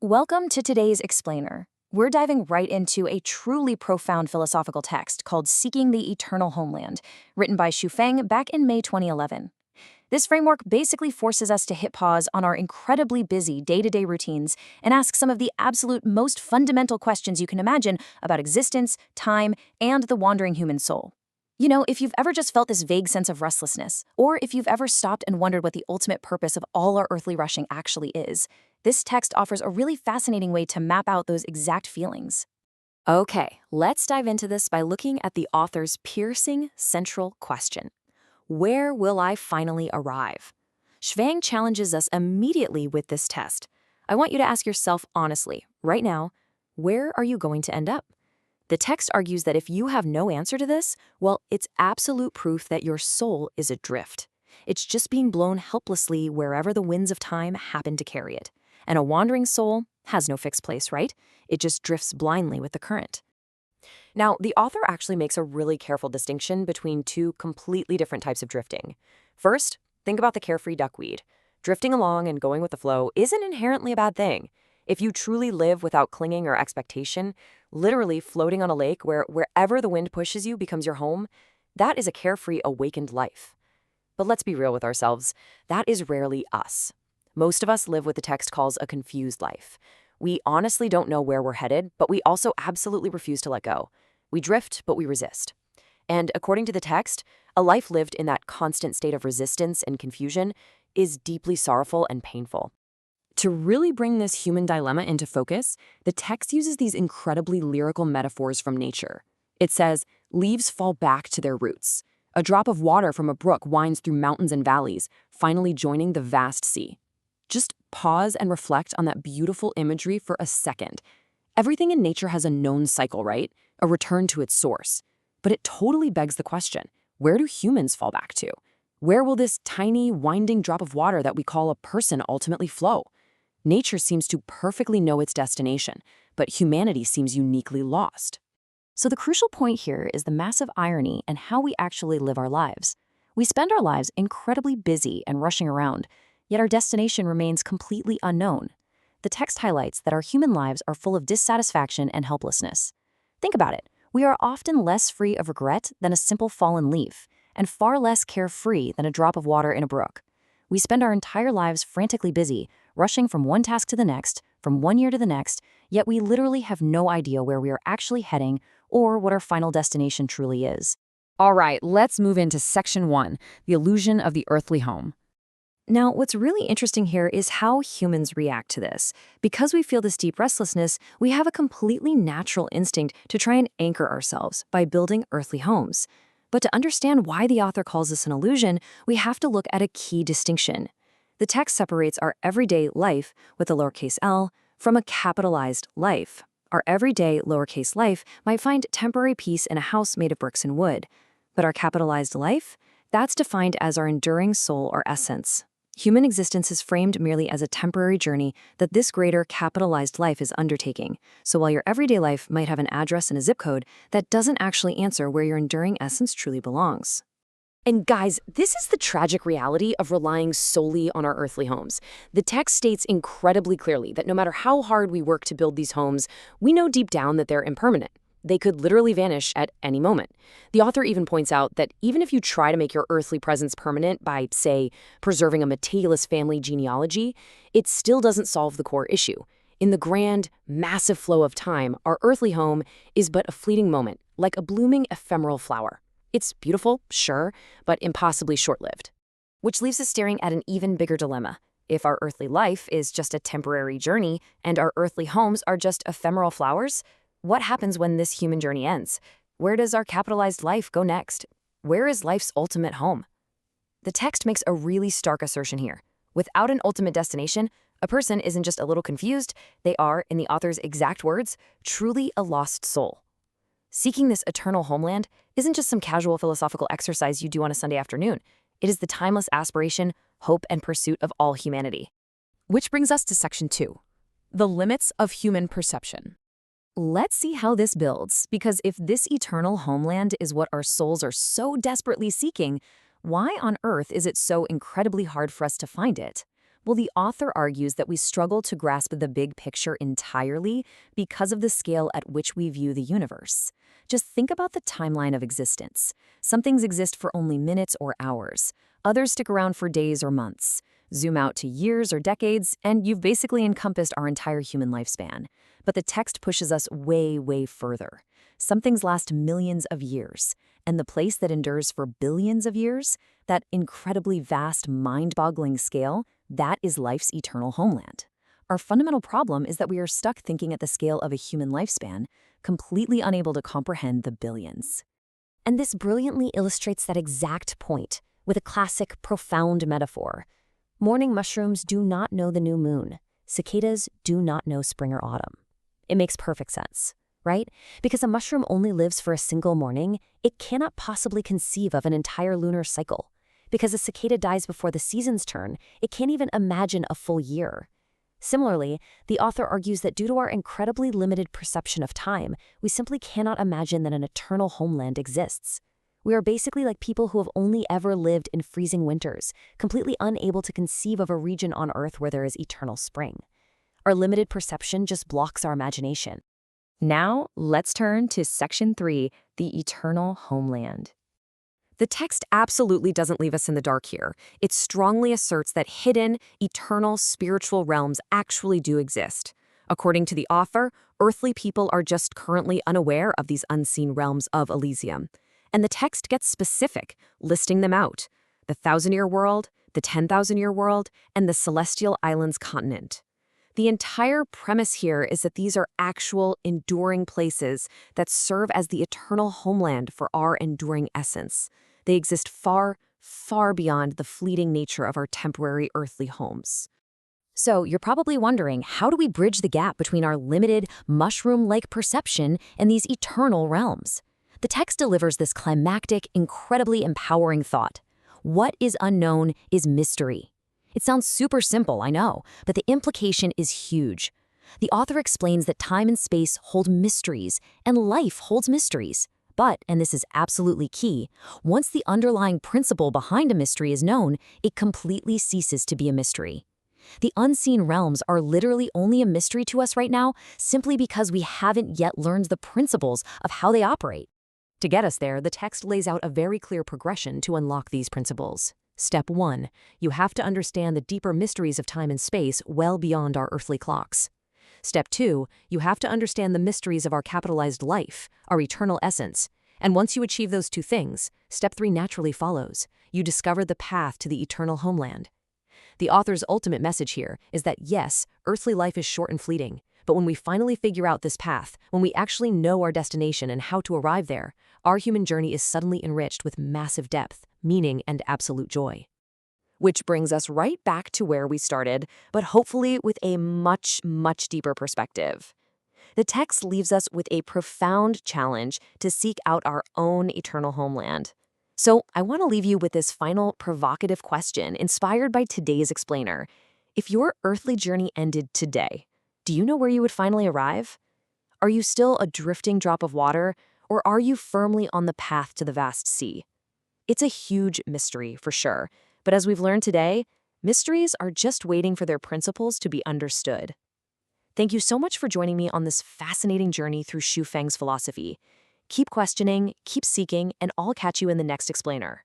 Welcome to today's Explainer. We're diving right into a truly profound philosophical text called Seeking the Eternal Homeland, written by Feng back in May 2011. This framework basically forces us to hit pause on our incredibly busy day-to-day routines and ask some of the absolute most fundamental questions you can imagine about existence, time, and the wandering human soul. You know, if you've ever just felt this vague sense of restlessness, or if you've ever stopped and wondered what the ultimate purpose of all our earthly rushing actually is, this text offers a really fascinating way to map out those exact feelings. Okay, let's dive into this by looking at the author's piercing central question. Where will I finally arrive? Schwang challenges us immediately with this test. I want you to ask yourself honestly, right now, where are you going to end up? The text argues that if you have no answer to this, well, it's absolute proof that your soul is adrift. It's just being blown helplessly wherever the winds of time happen to carry it. And a wandering soul has no fixed place, right? It just drifts blindly with the current. Now, the author actually makes a really careful distinction between two completely different types of drifting. First, think about the carefree duckweed. Drifting along and going with the flow isn't inherently a bad thing. If you truly live without clinging or expectation, literally floating on a lake where wherever the wind pushes you becomes your home, that is a carefree, awakened life. But let's be real with ourselves, that is rarely us. Most of us live what the text calls a confused life. We honestly don't know where we're headed, but we also absolutely refuse to let go. We drift, but we resist. And according to the text, a life lived in that constant state of resistance and confusion is deeply sorrowful and painful. To really bring this human dilemma into focus, the text uses these incredibly lyrical metaphors from nature. It says, leaves fall back to their roots. A drop of water from a brook winds through mountains and valleys, finally joining the vast sea. Just pause and reflect on that beautiful imagery for a second. Everything in nature has a known cycle, right? A return to its source. But it totally begs the question, where do humans fall back to? Where will this tiny, winding drop of water that we call a person ultimately flow? Nature seems to perfectly know its destination, but humanity seems uniquely lost. So the crucial point here is the massive irony in how we actually live our lives. We spend our lives incredibly busy and rushing around, yet our destination remains completely unknown. The text highlights that our human lives are full of dissatisfaction and helplessness. Think about it. We are often less free of regret than a simple fallen leaf, and far less carefree than a drop of water in a brook. We spend our entire lives frantically busy, rushing from one task to the next, from one year to the next, yet we literally have no idea where we are actually heading or what our final destination truly is. All right, let's move into Section 1, the illusion of the earthly home. Now, what's really interesting here is how humans react to this. Because we feel this deep restlessness, we have a completely natural instinct to try and anchor ourselves by building earthly homes. But to understand why the author calls this an illusion, we have to look at a key distinction. The text separates our everyday life with a lowercase l from a capitalized life. Our everyday lowercase life might find temporary peace in a house made of bricks and wood. But our capitalized life? That's defined as our enduring soul or essence. Human existence is framed merely as a temporary journey that this greater capitalized life is undertaking. So while your everyday life might have an address and a zip code, that doesn't actually answer where your enduring essence truly belongs. And guys, this is the tragic reality of relying solely on our earthly homes. The text states incredibly clearly that no matter how hard we work to build these homes, we know deep down that they're impermanent. They could literally vanish at any moment. The author even points out that even if you try to make your earthly presence permanent by, say, preserving a meticulous family genealogy, it still doesn't solve the core issue. In the grand, massive flow of time, our earthly home is but a fleeting moment, like a blooming ephemeral flower. It's beautiful, sure, but impossibly short-lived. Which leaves us staring at an even bigger dilemma. If our earthly life is just a temporary journey and our earthly homes are just ephemeral flowers, what happens when this human journey ends? Where does our capitalized life go next? Where is life's ultimate home? The text makes a really stark assertion here. Without an ultimate destination, a person isn't just a little confused, they are, in the author's exact words, truly a lost soul. Seeking this eternal homeland isn't just some casual philosophical exercise you do on a Sunday afternoon. It is the timeless aspiration, hope, and pursuit of all humanity. Which brings us to Section 2, the limits of human perception. Let's see how this builds, because if this eternal homeland is what our souls are so desperately seeking, why on earth is it so incredibly hard for us to find it? Well, the author argues that we struggle to grasp the big picture entirely because of the scale at which we view the universe. Just think about the timeline of existence. Some things exist for only minutes or hours. Others stick around for days or months. Zoom out to years or decades, and you've basically encompassed our entire human lifespan. But the text pushes us way, way further. Some things last millions of years, and the place that endures for billions of years, that incredibly vast, mind-boggling scale, that is life's eternal homeland. Our fundamental problem is that we are stuck thinking at the scale of a human lifespan, completely unable to comprehend the billions. And this brilliantly illustrates that exact point with a classic, profound metaphor. Morning mushrooms do not know the new moon. Cicadas do not know spring or autumn. It makes perfect sense, right? Because a mushroom only lives for a single morning, it cannot possibly conceive of an entire lunar cycle. Because a cicada dies before the seasons turn, it can't even imagine a full year. Similarly, the author argues that due to our incredibly limited perception of time, we simply cannot imagine that an eternal homeland exists. We are basically like people who have only ever lived in freezing winters, completely unable to conceive of a region on Earth where there is eternal spring. Our limited perception just blocks our imagination. Now, let's turn to Section 3, the eternal homeland. The text absolutely doesn't leave us in the dark here. It strongly asserts that hidden, eternal, spiritual realms actually do exist. According to the author, earthly people are just currently unaware of these unseen realms of Elysium. And the text gets specific, listing them out: the 1,000-year world, the 10,000-year world, and the Celestial Islands continent. The entire premise here is that these are actual, enduring places that serve as the eternal homeland for our enduring essence. They exist far, far beyond the fleeting nature of our temporary earthly homes. So you're probably wondering, how do we bridge the gap between our limited, mushroom-like perception and these eternal realms? The text delivers this climactic, incredibly empowering thought. What is unknown is mystery. It sounds super simple, I know, but the implication is huge. The author explains that time and space hold mysteries, and life holds mysteries. But, and this is absolutely key, once the underlying principle behind a mystery is known, it completely ceases to be a mystery. The unseen realms are literally only a mystery to us right now simply because we haven't yet learned the principles of how they operate. To get us there, the text lays out a very clear progression to unlock these principles. Step 1. You have to understand the deeper mysteries of time and space well beyond our earthly clocks. Step 2. You have to understand the mysteries of our capitalized life, our eternal essence. And once you achieve those two things, Step 3 naturally follows. You discover the path to the eternal homeland. The author's ultimate message here is that yes, earthly life is short and fleeting, but when we finally figure out this path, when we actually know our destination and how to arrive there, our human journey is suddenly enriched with massive depth, meaning, and absolute joy. Which brings us right back to where we started, but hopefully with a much, much deeper perspective. The text leaves us with a profound challenge to seek out our own eternal homeland. So I want to leave you with this final provocative question inspired by today's explainer. If your earthly journey ended today, do you know where you would finally arrive? Are you still a drifting drop of water, or are you firmly on the path to the vast sea? It's a huge mystery, for sure, but as we've learned today, mysteries are just waiting for their principles to be understood. Thank you so much for joining me on this fascinating journey through Xu Feng's philosophy. Keep questioning, keep seeking, and I'll catch you in the next explainer.